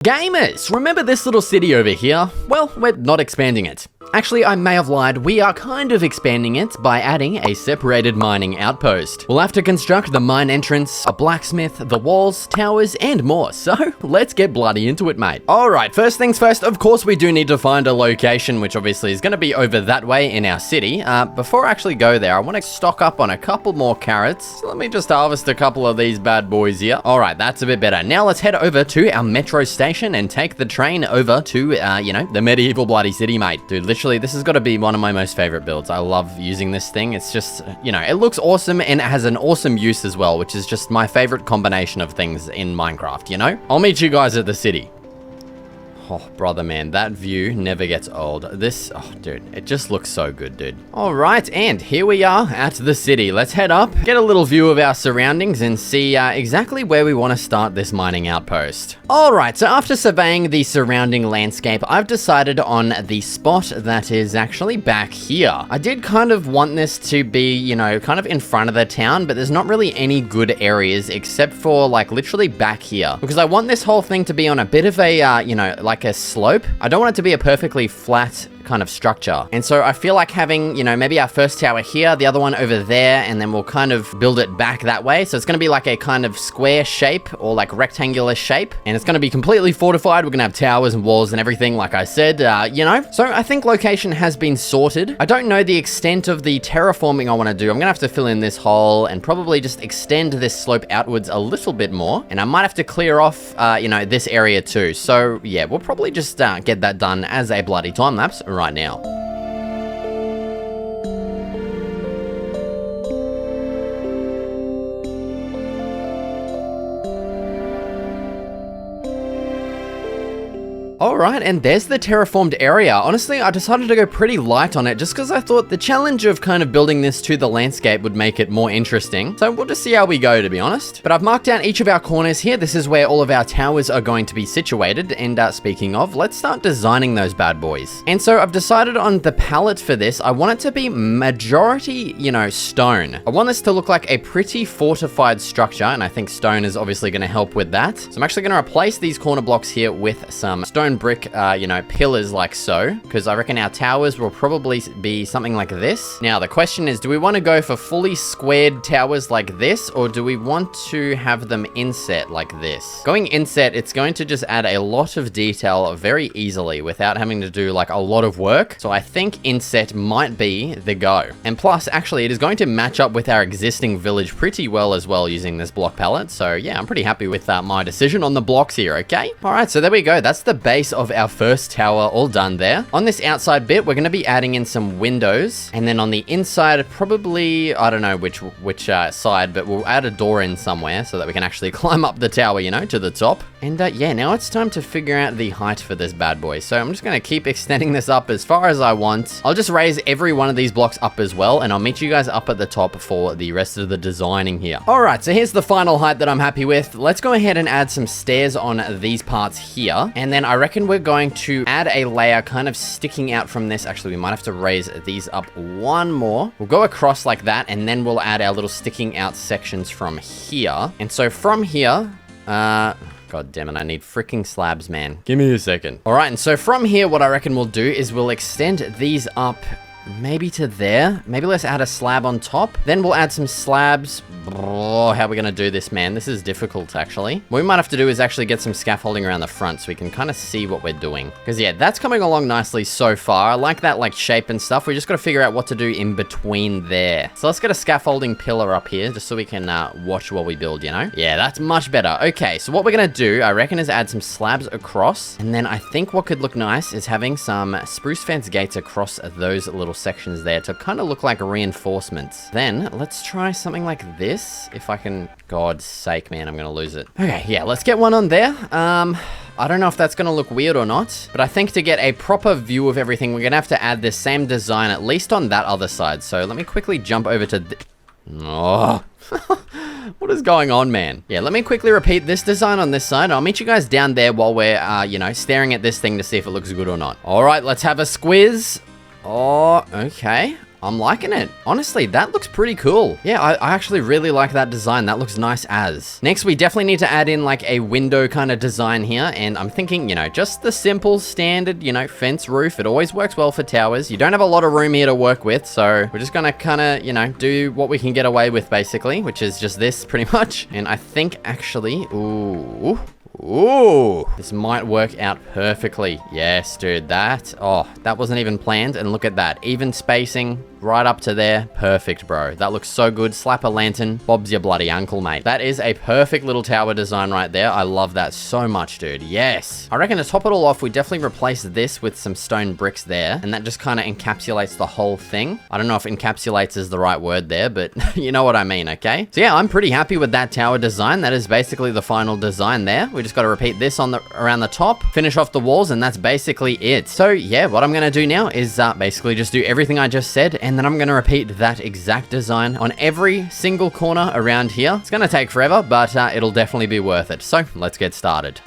Gamers, remember this little city over here? Well, we're not expanding it. Actually, I may have lied. We are kind of expanding it by adding a separated mining outpost. We'll have to construct the mine entrance, a blacksmith, the walls, towers, and more. So let's get bloody into it, mate. All right, first things first, of course, we do need to find a location, which obviously is going to be over that way in our city. Before I actually go there, I want to stock up on a couple more carrots. So let me just harvest a couple of these bad boys here. All right, that's a bit better. Now let's head over to our metro station and take the train over to, the medieval bloody city, mate. Dude, literally, this has got to be one of my most favorite builds. I love using this thing. It's just, it looks awesome and it has an awesome use as well, which is just my favorite combination of things in Minecraft, I'll meet you guys at the city. Oh, brother, man, that view never gets old. Dude, it just looks so good, dude. All right, and here we are at the city. Let's head up, get a little view of our surroundings, and see exactly where we want to start this mining outpost. All right, so after surveying the surrounding landscape, I've decided on the spot that is actually back here. I did kind of want this to be, kind of in front of the town, but there's not really any good areas except for, literally back here. Because I want this whole thing to be on a bit of a, like a slope. I don't want it to be a perfectly flat kind of structure. And so I feel like having, maybe our first tower here, the other one over there, and then we'll kind of build it back that way. So it's going to be like a kind of square shape or like rectangular shape. And it's going to be completely fortified. We're going to have towers and walls and everything, like I said, So I think location has been sorted. I don't know the extent of the terraforming I want to do. I'm going to have to fill in this hole and probably just extend this slope outwards a little bit more. And I might have to clear off, this area too. So yeah, we'll probably just get that done as a bloody time lapse right now. Alright, and there's the terraformed area. Honestly, I decided to go pretty light on it just because I thought the challenge of kind of building this to the landscape would make it more interesting. So we'll just see how we go, to be honest. But I've marked down each of our corners here. This is where all of our towers are going to be situated. And speaking of, let's start designing those bad boys. And so I've decided on the palette for this. I want it to be majority, stone. I want this to look like a pretty fortified structure. And I think stone is obviously going to help with that. So I'm actually going to replace these corner blocks here with some stone brick, pillars like so, because I reckon our towers will probably be something like this. Now, the question is, do we want to go for fully squared towers like this, or do we want to have them inset like this? Going inset, it's going to just add a lot of detail very easily without having to do like a lot of work. So I think inset might be the go. And plus, actually, it is going to match up with our existing village pretty well as well using this block palette. So yeah, I'm pretty happy with my decision on the blocks here, okay? All right, so there we go. That's the base of our first tower all done there. On this outside bit, we're going to be adding in some windows, and then on the inside, probably, I don't know which side, but we'll add a door in somewhere so that we can actually climb up the tower, to the top. And yeah, now it's time to figure out the height for this bad boy. So I'm just going to keep extending this up as far as I want. I'll just raise every one of these blocks up as well, and I'll meet you guys up at the top for the rest of the designing here. All right, so here's the final height that I'm happy with. Let's go ahead and add some stairs on these parts here, and then I reckon we're going to add a layer kind of sticking out from this. Actually, we might have to raise these up one more. We'll go across like that, and then we'll add our little sticking out sections from here. And so from here, God damn it, I need freaking slabs, man. Give me a second. All right, and so from here, what I reckon we'll do is we'll extend these up maybe to there. Maybe let's add a slab on top. Then we'll add some slabs. Oh, how are we going to do this, man? This is difficult, actually. What we might have to do is actually get some scaffolding around the front so we can kind of see what we're doing. Because, yeah, that's coming along nicely so far. I like that, shape and stuff. We just got to figure out what to do in between there. So let's get a scaffolding pillar up here just so we can watch what we build, Yeah, that's much better. Okay, so what we're going to do, I reckon, is add some slabs across. And then I think what could look nice is having some spruce fence gates across those little sections there to kind of look like reinforcements. Then let's try something like this. If I can, God's sake, man, I'm gonna lose it. Okay, yeah, let's get one on there. I don't know if that's gonna look weird or not, but I think to get a proper view of everything, we're gonna have to add this same design at least on that other side. So let me quickly jump over to oh. What is going on, man? Yeah, let me quickly repeat this design on this side. I'll meet you guys down there while we're, staring at this thing to see if it looks good or not. All right, let's have a squiz. Oh, okay. I'm liking it. Honestly, that looks pretty cool. Yeah, I actually really like that design. That looks nice as. Next, we definitely need to add in like a window kind of design here. And I'm thinking, you know, just the simple standard, you know, fence roof. It always works well for towers. You don't have a lot of room here to work with. So we're just gonna kind of, you know, do what we can get away with basically, which is just this pretty much. And I think actually, ooh, this might work out perfectly. Yes, dude, that wasn't even planned. And look at that, even spacing right up to there. Perfect, bro. That looks so good. Slap a lantern. Bob's your bloody uncle, mate. That is a perfect little tower design right there. I love that so much, dude. Yes. I reckon to top it all off, we definitely replace this with some stone bricks there. And that just kind of encapsulates the whole thing. I don't know if encapsulates is the right word there, but you know what I mean, okay? So yeah, I'm pretty happy with that tower design. That is basically the final design there. We just got to repeat this on around the top, finish off the walls, and that's basically it. So yeah, what I'm going to do now is basically just do everything I just said, and then I'm going to repeat that exact design on every single corner around here. It's going to take forever, but it'll definitely be worth it. So let's get started.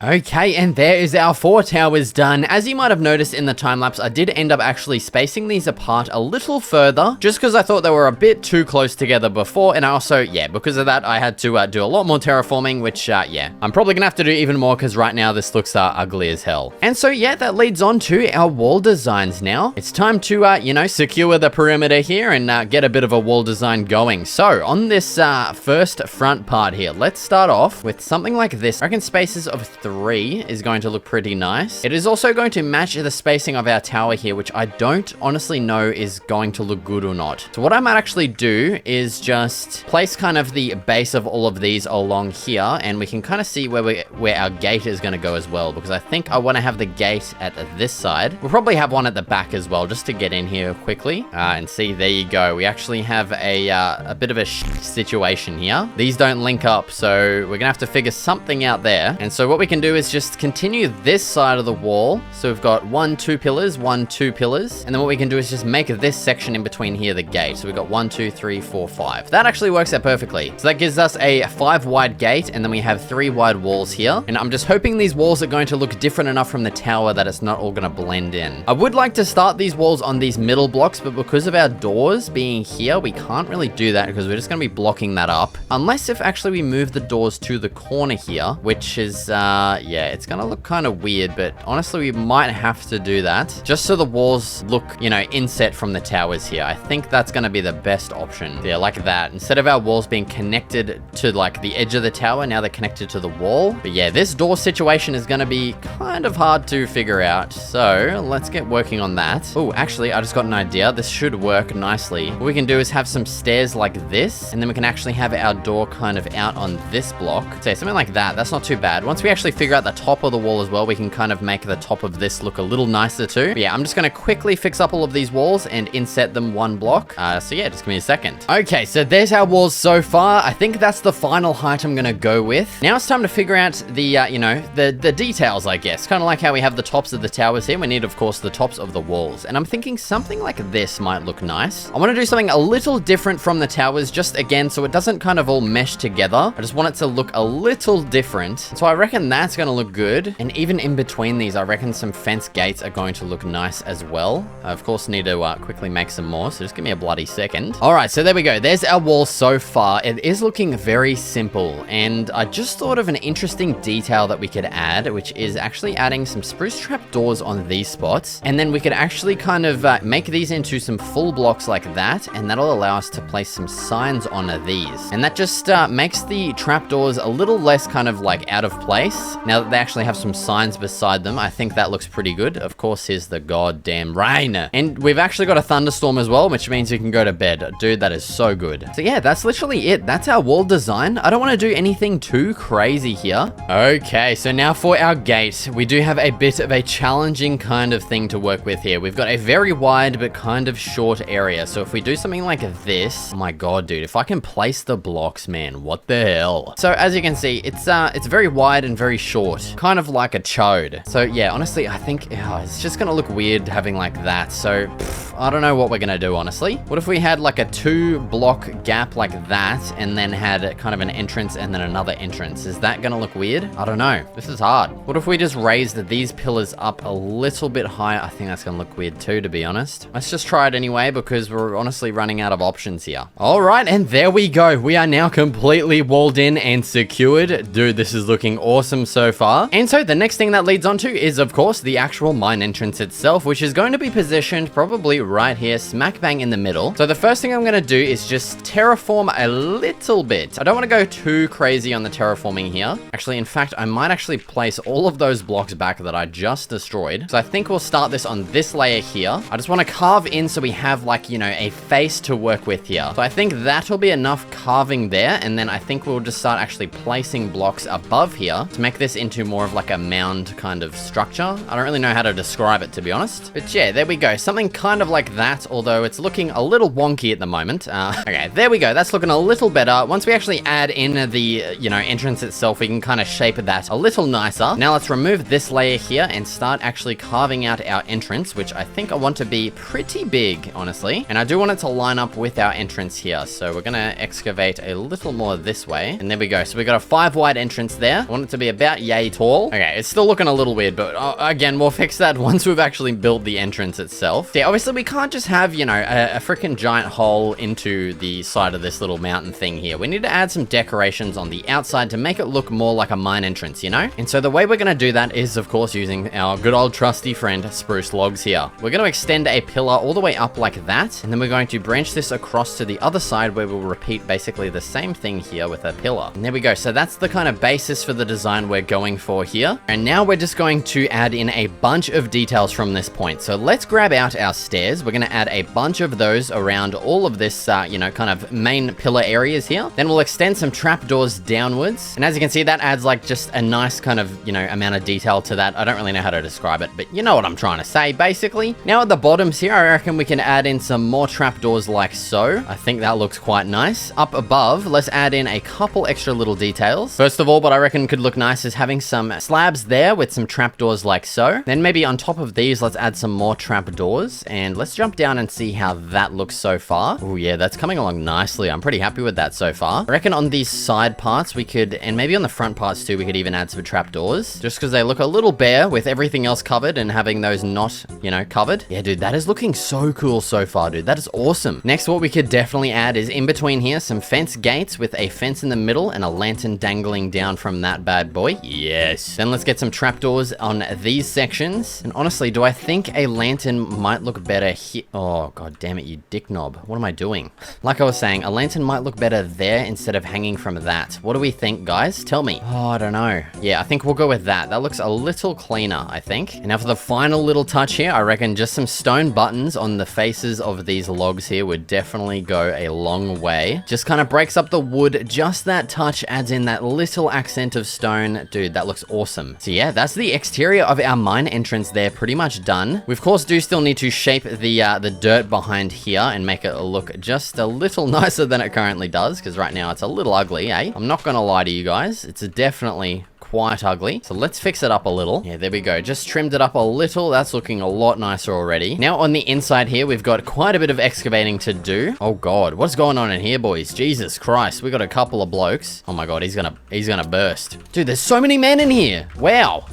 Okay, and there is our 4 towers done. As you might have noticed in the time lapse, I did end up actually spacing these apart a little further, just because I thought they were a bit too close together before, and I also, yeah, because of that, I had to do a lot more terraforming, which, yeah, I'm probably gonna have to do even more, because right now this looks ugly as hell. And so, yeah, that leads on to our wall designs now. It's time to, you know, secure the perimeter here and get a bit of a wall design going. So, on this first front part here, let's start off with something like this. I reckon spaces of 3 is going to look pretty nice. It is also going to match the spacing of our tower here, which I don't honestly know is going to look good or not. So what I might actually do is just place kind of the base of all of these along here, and we can kind of see where our gate is going to go as well, because I think I want to have the gate at this side. We'll probably have one at the back as well, just to get in here quickly. And see, there you go. We actually have a bit of a situation here. These don't link up, so we're gonna have to figure something out there. And so what we can do is just continue this side of the wall. So we've got 1, 2 pillars, 1, 2 pillars. And then what we can do is just make this section in between here the gate. So we've got 1, 2, 3, 4, 5. That actually works out perfectly. So that gives us a 5 wide gate, and then we have 3 wide walls here. And I'm just hoping these walls are going to look different enough from the tower that it's not all going to blend in. I would like to start these walls on these middle blocks, but because of our doors being here, we can't really do that because we're just going to be blocking that up. Unless if actually we move the doors to the corner here, which is, yeah, it's gonna look kind of weird, but honestly, we might have to do that just so the walls look, you know, inset from the towers here. I think that's gonna be the best option. Yeah, like that. Instead of our walls being connected to like the edge of the tower, now they're connected to the wall. But yeah, this door situation is gonna be kind of hard to figure out. So let's get working on that. Oh, actually, I just got an idea. This should work nicely. What we can do is have some stairs like this, and then we can actually have our door kind of out on this block. So something like that. That's not too bad. Once we actually figure out the top of the wall as well, we can kind of make the top of this look a little nicer too. But yeah, I'm just going to quickly fix up all of these walls and inset them 1 block. So yeah, just give me a second. Okay, so there's our walls so far. I think that's the final height I'm going to go with. Now it's time to figure out the, you know, the details, I guess. Kind of like how we have the tops of the towers here. We need, of course, the tops of the walls. And I'm thinking something like this might look nice. I want to do something a little different from the towers, just again, so it doesn't kind of all mesh together. I just want it to look a little different. So I reckon that's going to look good. And even in between these, I reckon some fence gates are going to look nice as well. I, of course, need to quickly make some more, so just give me a bloody second. All right, so there we go. There's our wall so far. It is looking very simple, and I just thought of an interesting detail that we could add, which is actually adding some spruce trap doors on these spots, and then we could actually kind of make these into some full blocks like that, and that'll allow us to place some signs on these. And that just makes the trap doors a little less kind of like out of place, nice. Now that they actually have some signs beside them, I think that looks pretty good. Of course, here's the goddamn rain. And we've actually got a thunderstorm as well, which means you can go to bed. Dude, that is so good. So yeah, that's literally it. That's our wall design. I don't want to do anything too crazy here. Okay, so now for our gate, we do have a bit of a challenging kind of thing to work with here. We've got a very wide but kind of short area. So if we do something like this, oh my god, dude, if I can place the blocks, man, what the hell? So as you can see, it's very wide and very short, kind of like a chode. So yeah, honestly, I think it's just gonna look weird having like that. So I don't know what we're gonna do, honestly. What if we had like a 2-block gap like that and then had kind of an entrance and then another entrance? Is that gonna look weird? I don't know. This is hard. What if we just raised these pillars up a little bit higher? I think that's gonna look weird too, to be honest. Let's just try it anyway, because we're honestly running out of options here. All right, and there we go. We are now completely walled in and secured. Dude, this is looking awesome so far. And so the next thing that leads on to is, of course, the actual mine entrance itself, which is going to be positioned probably right here, smack bang in the middle. So the first thing I'm going to do is just terraform a little bit. I don't want to go too crazy on the terraforming here. Actually, in fact, I might actually place all of those blocks back that I just destroyed. So I think we'll start this on this layer here. I just want to carve in so we have like, you know, a face to work with here. So I think that'll be enough carving there. And then I think we'll just start actually placing blocks above here to make this into more of like a mound kind of structure. I don't really know how to describe it, to be honest. But yeah, there we go. Something kind of like that, although it's looking a little wonky at the moment. Okay, there we go. That's looking a little better. Once we actually add in the, you know, entrance itself, we can kind of shape that a little nicer. Now let's remove this layer here and start actually carving out our entrance, which I think I want to be pretty big, honestly. And I do want it to line up with our entrance here. So we're gonna excavate a little more this way. And there we go. So we got a 5-wide entrance there. I want it to be about yay tall. Okay, it's still looking a little weird, but again, we'll fix that once we've actually built the entrance itself. Yeah, obviously we can't just have, you know, a freaking giant hole into the side of this little mountain thing here. We need to add some decorations on the outside to make it look more like a mine entrance, you know? And so the way we're gonna do that is, of course, using our good old trusty friend, spruce logs here. We're gonna extend a pillar all the way up like that, and then we're going to branch this across to the other side where we'll repeat basically the same thing here with a pillar. And there we go. So that's the kind of basis for the design we're going for here. And now we're just going to add in a bunch of details from this point. So let's grab out our stairs. We're gonna add a bunch of those around all of this, you know, kind of main pillar areas here. Then we'll extend some trapdoors downwards. And as you can see, that adds like just a nice kind of, you know, amount of detail to that. I don't really know how to describe it, but you know what I'm trying to say, basically. Now at the bottoms here, I reckon we can add in some more trapdoors like so. I think that looks quite nice. Up above, let's add in a couple extra little details. First of all, what I reckon could look nice is having some slabs there with some trapdoors like so. Then maybe on top of these, let's add some more trapdoors, and let's jump down and see how that looks so far. Oh yeah, that's coming along nicely. I'm pretty happy with that so far. I reckon on these side parts we could, and maybe on the front parts too, we could even add some trapdoors, just because they look a little bare with everything else covered and having those not, you know, covered. Yeah, dude, that is looking so cool so far, dude. That is awesome. Next, what we could definitely add is in between here, some fence gates with a fence in the middle and a lantern dangling down from that bad boy. Yes. Then let's get some trapdoors on these sections. And honestly, do I think a lantern might look better here? Oh, god damn it, you dick knob. What am I doing? Like I was saying, a lantern might look better there instead of hanging from that. What do we think, guys? Tell me. Oh, I don't know. Yeah, I think we'll go with that. That looks a little cleaner, I think. And now for the final little touch here, I reckon just some stone buttons on the faces of these logs here would definitely go a long way. Just kind of breaks up the wood. Just that touch adds in that little accent of stone. Dude, that looks awesome. So yeah, that's the exterior of our mine entrance there, pretty much done. We of course do still need to shape the dirt behind here and make it look just a little nicer than it currently does, because right now it's a little ugly, eh? I'm not gonna lie to you guys, it's definitely quite ugly. So let's fix it up a little. Yeah, there we go. Just trimmed it up a little. That's looking a lot nicer already. Now on the inside here, we've got quite a bit of excavating to do. Oh god, what's going on in here, boys? Jesus Christ, we got a couple of blokes. Oh my god, he's gonna burst. Dude, there's so many men in here. Wow.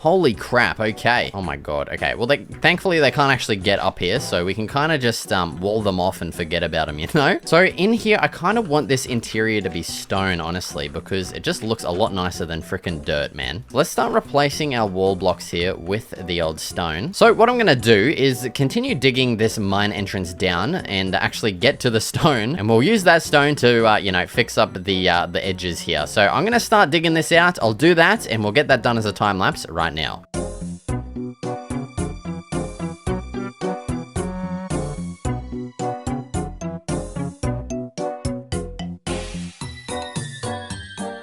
Holy crap, okay. Oh my god, okay. Well, thankfully they can't actually get up here, so we can kind of just wall them off and forget about them, you know? So in here, I kind of want this interior to be stone, honestly, because it just looks a lot nicer than frickin' dirt, man. Let's start replacing our wall blocks here with the old stone. So what I'm gonna do is continue digging this mine entrance down and actually get to the stone, and we'll use that stone to, you know, fix up the edges here. So I'm gonna start digging this out. I'll do that, and we'll get that done as a time lapse right now.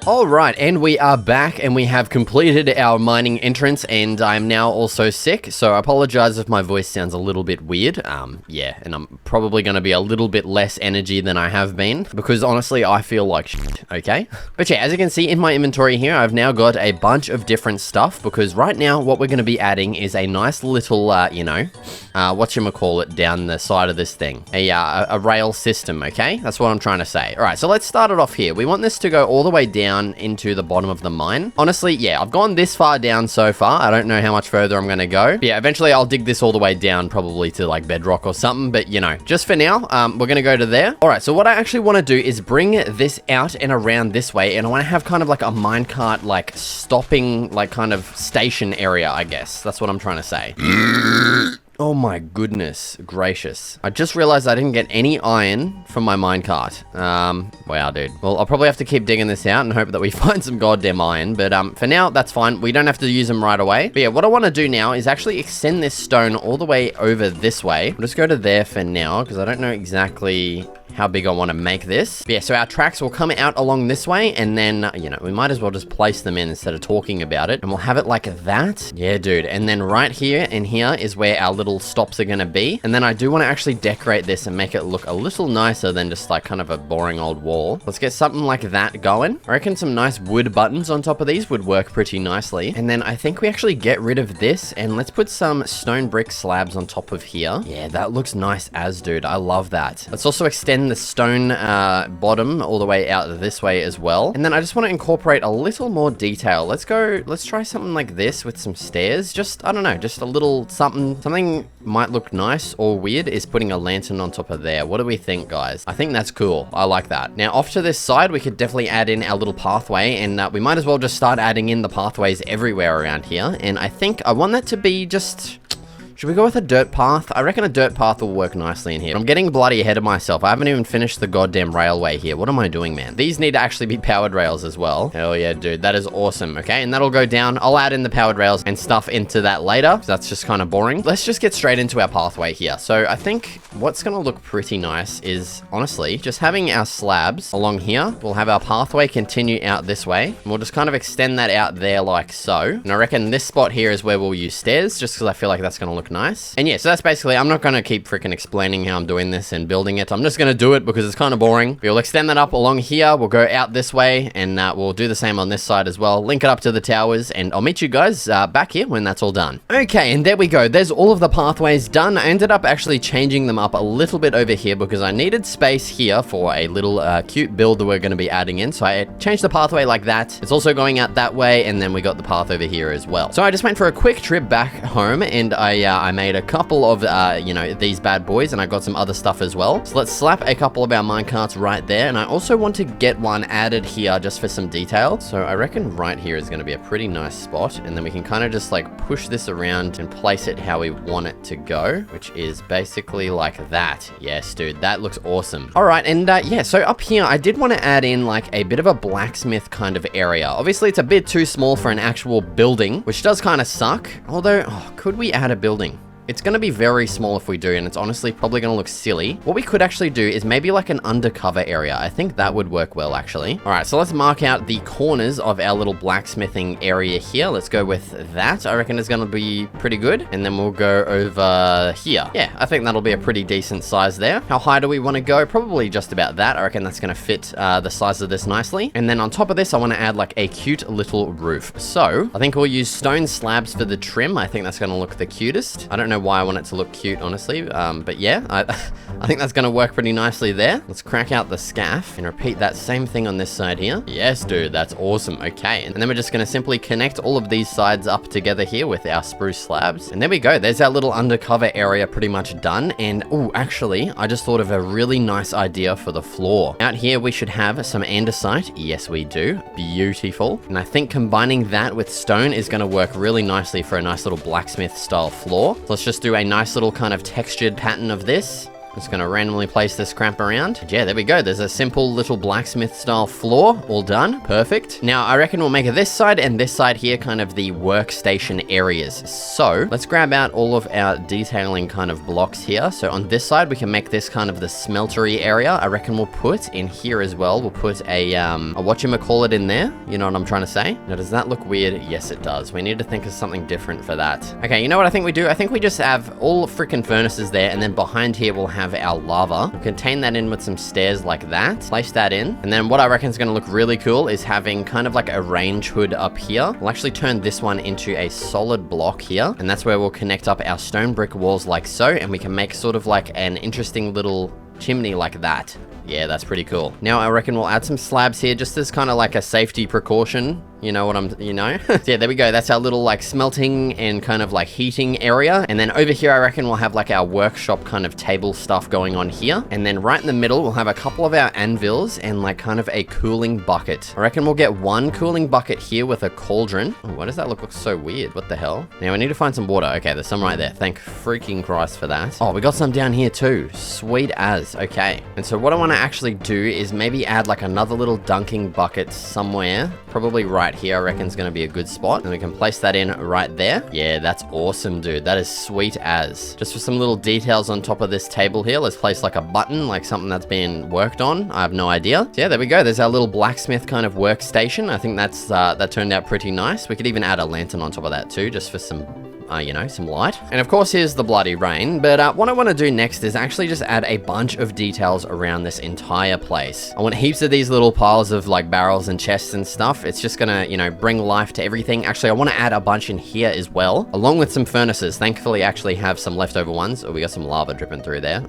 Alright, and we are back, and we have completed our mining entrance, and I'm now also sick, so I apologize if my voice sounds a little bit weird. Yeah, and I'm probably going to be a little bit less energy than I have been, because honestly, I feel like shit, okay? But yeah, as you can see in my inventory here, I've now got a bunch of different stuff, because right now, what we're going to be adding is a nice little, you know, whatchamacallit down the side of this thing. A rail system, okay? That's what I'm trying to say. Alright, so let's start it off here. We want this to go all the way down into the bottom of the mine. Honestly, yeah, I've gone this far down so far. I don't know how much further I'm going to go. But yeah, eventually I'll dig this all the way down, probably to like bedrock or something. But you know, just for now, we're going to go to there. All right, so what I actually want to do is bring this out and around this way. And I want to have kind of like a minecart, like stopping, like kind of station area, I guess. That's what I'm trying to say. Oh my goodness gracious. I just realized I didn't get any iron from my minecart. Wow, dude. Well, I'll probably have to keep digging this out and hope that we find some goddamn iron. But for now, that's fine. We don't have to use them right away. But yeah, what I want to do now is actually extend this stone all the way over this way. I'll just go to there for now, because I don't know exactly how big I want to make this. But yeah, so our tracks will come out along this way, and then, you know, we might as well just place them in instead of talking about it. And we'll have it like that. Yeah, dude. And then right here and here is where our little stops are going to be. And then I do want to actually decorate this and make it look a little nicer than just like kind of a boring old wall. Let's get something like that going. I reckon some nice wood buttons on top of these would work pretty nicely. And then I think we actually get rid of this, and let's put some stone brick slabs on top of here. Yeah, that looks nice as, dude. I love that. Let's also extend the stone bottom all the way out this way as well. And then I just want to incorporate a little more detail. Let's try something like this with some stairs. Just, I don't know, just a little something might look nice or weird is putting a lantern on top of there. What do we think, guys? I think that's cool. I like that. Now, off to this side, we could definitely add in our little pathway, and we might as well just start adding in the pathways everywhere around here. And I think I want that to be just... Should we go with a dirt path? I reckon a dirt path will work nicely in here. I'm getting bloody ahead of myself. I haven't even finished the goddamn railway here. What am I doing, man? These need to actually be powered rails as well. Hell yeah, dude. That is awesome. Okay, and that'll go down. I'll add in the powered rails and stuff into that later. That's just kind of boring. Let's just get straight into our pathway here. So I think what's going to look pretty nice is, honestly, just having our slabs along here. We'll have our pathway continue out this way. And we'll just kind of extend that out there like so. And I reckon this spot here is where we'll use stairs, just because I feel like that's going to look nice. And yeah, so that's basically, I'm not going to keep freaking explaining how I'm doing this and building it. I'm just going to do it because it's kind of boring. We'll extend that up along here. We'll go out this way, and we'll do the same on this side as well. Link it up to the towers, and I'll meet you guys back here when that's all done. Okay, and there we go. There's all of the pathways done. I ended up actually changing them up a little bit over here because I needed space here for a little cute build that we're going to be adding in. So I changed the pathway like that. It's also going out that way, and then we got the path over here as well. So I just went for a quick trip back home, and I made a couple of, you know, these bad boys, and I got some other stuff as well. So let's slap a couple of our minecarts right there, and I also want to get one added here just for some detail. So I reckon right here is going to be a pretty nice spot, and then we can kind of just like push this around and place it how we want it to go, which is basically like that. Yes, dude, that looks awesome. All right, and yeah, so up here, I did want to add in like a bit of a blacksmith kind of area. Obviously, it's a bit too small for an actual building, which does kind of suck. Although, could we add a building? It's going to be very small if we do, and it's honestly probably going to look silly. What we could actually do is maybe like an undercover area. I think that would work well, actually. All right, so let's mark out the corners of our little blacksmithing area here. Let's go with that. I reckon it's going to be pretty good. And then we'll go over here. Yeah, I think that'll be a pretty decent size there. How high do we want to go? Probably just about that. I reckon that's going to fit the size of this nicely. And then on top of this, I want to add like a cute little roof. So I think we'll use stone slabs for the trim. I think that's going to look the cutest. I don't know know why I want it to look cute, honestly. But yeah, I think that's gonna work pretty nicely there. Let's crack out the scaff and repeat that same thing on this side here. Yes, dude, that's awesome. Okay, and then we're just gonna simply connect all of these sides up together here with our spruce slabs. And there we go. There's our little undercover area pretty much done. And oh, actually, I just thought of a really nice idea for the floor. Out here, we should have some andesite. Yes, we do. Beautiful. And I think combining that with stone is gonna work really nicely for a nice little blacksmith style floor. So let's just do a nice little kind of textured pattern of this. Just gonna randomly place this crap around. Yeah, there we go. There's a simple little blacksmith style floor, all done. Perfect. Now, I reckon we'll make this side and this side here kind of the workstation areas. So let's grab out all of our detailing kind of blocks here. So on this side, we can make this kind of the smeltery area. I reckon we'll put in here as well. We'll put a whatchamacallit in there. You know what I'm trying to say? Now, does that look weird? Yes, it does. We need to think of something different for that. Okay, you know what I think we do? I think we just have all freaking furnaces there, and then behind here we'll have our lava. We'll contain that in with some stairs like that. Place that in. And then what I reckon is going to look really cool is having kind of like a range hood up here. We'll actually turn this one into a solid block here. And that's where we'll connect up our stone brick walls like so. And we can make sort of like an interesting little chimney like that. Yeah, that's pretty cool. Now I reckon we'll add some slabs here just as kind of like a safety precaution. You know what Yeah, there we go. That's our little like smelting and kind of like heating area. And then over here, I reckon we'll have like our workshop kind of table stuff going on here. And then right in the middle, we'll have a couple of our anvils and like kind of a cooling bucket. I reckon we'll get one cooling bucket here with a cauldron. Oh, why does that look so weird? What the hell? Now we need to find some water. Okay, there's some right there. Thank freaking Christ for that. Oh, we got some down here too. Sweet as. Okay. And so what I want to actually do is maybe add like another little dunking bucket somewhere. Probably right here, I reckon is going to be a good spot. And we can place that in right there. Yeah, that's awesome, dude. That is sweet as. Just for some little details on top of this table here, let's place like a button, like something that's been worked on. I have no idea. So yeah, there we go. There's our little blacksmith kind of workstation. I think that turned out pretty nice. We could even add a lantern on top of that too, just for some you know, some light. And of course, here's the bloody rain. But what I want to do next is actually just add a bunch of details around this entire place. I want heaps of these little piles of like barrels and chests and stuff. It's just gonna, you know, bring life to everything. Actually, I want to add a bunch in here as well, along with some furnaces. Thankfully, I actually have some leftover ones. Oh, we got some lava dripping through there.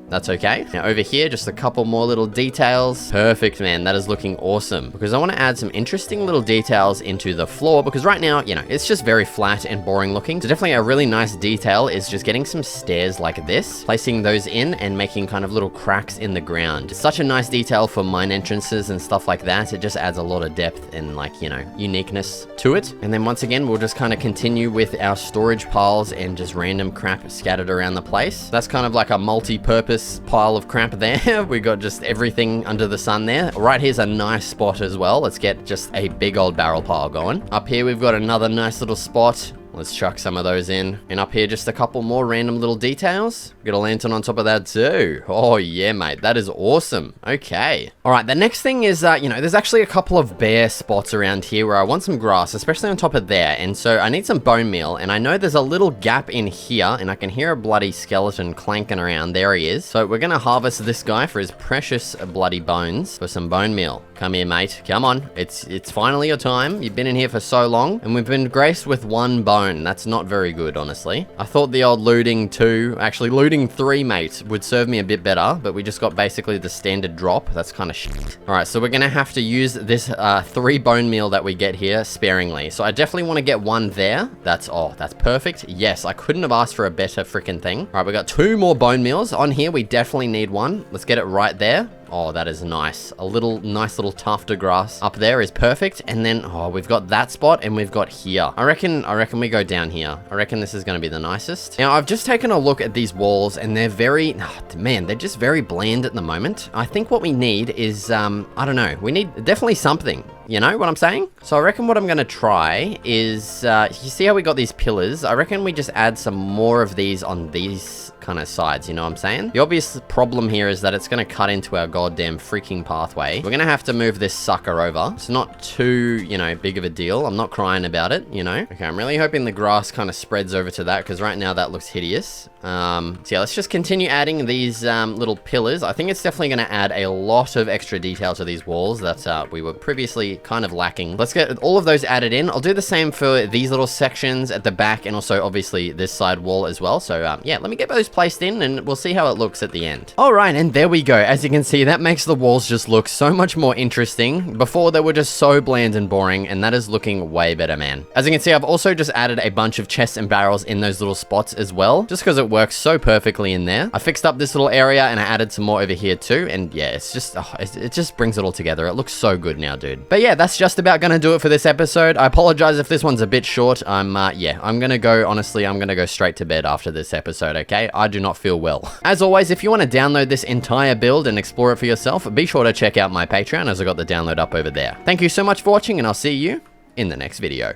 That's okay. Now over here, just a couple more little details. Perfect, man. That is looking awesome. Because I want to add some interesting little details into the floor, because right now, you know, it's just very flat and boring looking. So definitely a really nice detail is just getting some stairs like this, placing those in and making kind of little cracks in the ground. It's such a nice detail for mine entrances and stuff like that. It just adds a lot of depth and like, you know, uniqueness to it. And then once again, we'll just kind of continue with our storage piles and just random crap scattered around the place. That's kind of like a multi-purpose pile of crap there. We got just everything under the sun there. Right here's a nice spot as well. Let's get just a big old barrel pile going. Up here, we've got another nice little spot. Let's chuck some of those in. And up here, just a couple more random little details. Get a lantern on top of that too. Oh yeah, mate. That is awesome. Okay. All right, the next thing is, you know, there's actually a couple of bare spots around here where I want some grass, especially on top of there. And so I need some bone meal. And I know there's a little gap in here, and I can hear a bloody skeleton clanking around. There he is. So we're going to harvest this guy for his precious bloody bones for some bone meal. Come here, mate. Come on. It's finally your time. You've been in here for so long, and we've been graced with one bone. That's not very good, honestly. I thought the old looting 2, actually looting 3, mate, would serve me a bit better, but we just got basically the standard drop. That's kind of shit. All right, so we're gonna have to use this 3 bone meal that we get here sparingly. So I definitely want to get one there. That's perfect. Yes, I couldn't have asked for a better freaking thing. All right, we got 2 more bone meals on here. We definitely need one. Let's get it right there. Oh, that is nice. A nice little tuft of grass up there is perfect. And then, oh, we've got that spot and we've got here. I reckon we go down here. I reckon this is going to be the nicest. Now, I've just taken a look at these walls and they're very, man, they're just very bland at the moment. I think what we need is, I don't know. We need definitely something. You know what I'm saying? So I reckon what I'm going to try is, you see how we got these pillars? I reckon we just add some more of these on these kind of sides, you know what I'm saying? The obvious problem here is that it's going to cut into our goddamn freaking pathway. We're going to have to move this sucker over. It's not too, you know, big of a deal. I'm not crying about it, you know? Okay, I'm really hoping the grass kind of spreads over to that, because right now that looks hideous. So yeah, let's just continue adding these little pillars. I think it's definitely going to add a lot of extra detail to these walls that we were previously kind of lacking. Let's get all of those added in. I'll do the same for these little sections at the back, and also obviously this side wall as well. So yeah, let me get those placed in and we'll see how it looks at the end. All right, and there we go. As you can see, that makes the walls just look so much more interesting. Before they were just so bland and boring, and that is looking way better, man. As you can see, I've also just added a bunch of chests and barrels in those little spots as well, just because it works so perfectly in there. I fixed up this little area and I added some more over here too, and yeah, it's just, it just brings it all together. It looks so good now, dude. But yeah, that's just about gonna do it for this episode. I apologize if this one's a bit short. Yeah, I'm gonna go, honestly, I'm gonna go straight to bed after this episode, okay? I do not feel well. As always, if you want to download this entire build and explore it for yourself, be sure to check out my Patreon, as I got the download up over there. Thank you so much for watching, and I'll see you in the next video.